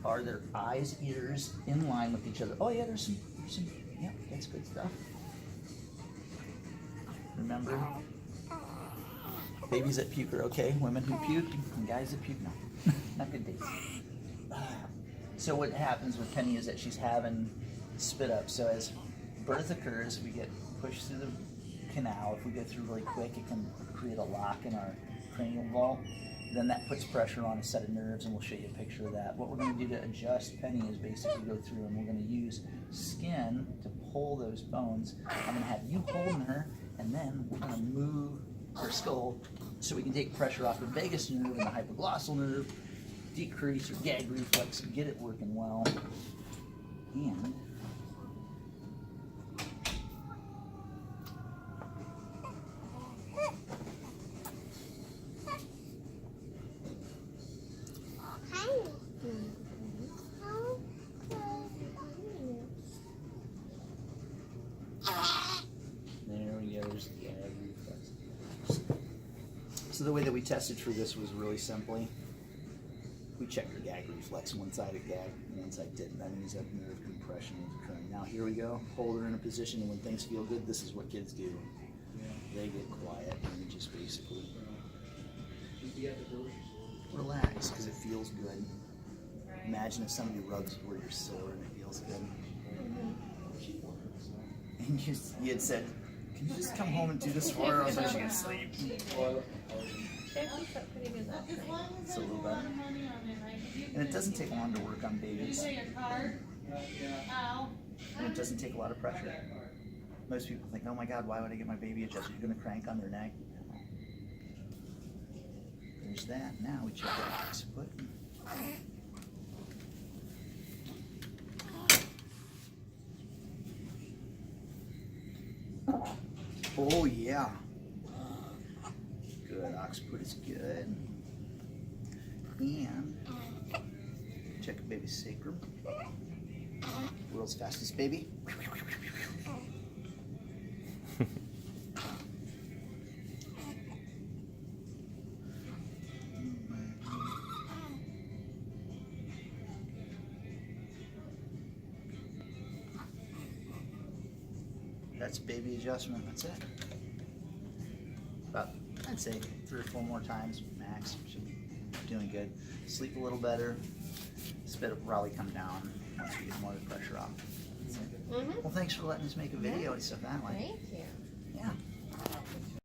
Are their eyes, ears in line with each other? Oh yeah, there's some, yeah, that's good stuff. Remember, babies that puke are okay. Women who puke and guys that puke, no. Not good days. So what happens with Penny is that she's having spit up. So as birth occurs, we get pushed through the canal. If we go through really quick, it can create a lock in our cranial vault. Then that puts pressure on a set of nerves, and we'll show you a picture of that. What we're going to do to adjust Penny is basically go through, and we're going to use skin to pull those bones. I'm going to have you holding her, and then we're going to move her skull so we can take pressure off the vagus nerve and the hypoglossal nerve, decrease her gag reflex, and get it working well. And there we go, there's the gag reflex. So the way that we tested for this was really simply, we checked her gag reflex. One side it gagged, and one side didn't. That means that nerve compression was occurring. Now here we go, hold her in a position, and when things feel good, this is what kids do. They get quiet and just basically relax because it feels good. Imagine if somebody rubs where you're sore and it feels good. And you had said, can you just come home and do this for her, or else she can sleep? It's a little better. And it doesn't take long to work on babies. And it doesn't take a lot of pressure. Most people think, oh my God, why would I get my baby adjusted? You're going to crank on their neck. There's that. Now we check the occiput. Oh yeah. Good, occiput is good. And check a baby's sacrum. World's fastest baby. That's baby adjustment, that's it. About, I'd say 3 or 4 more times max. Should be doing good. Sleep a little better. Spit will probably come down once we get more of the pressure off. Well, thanks for letting us make a video and stuff that way. Thank you.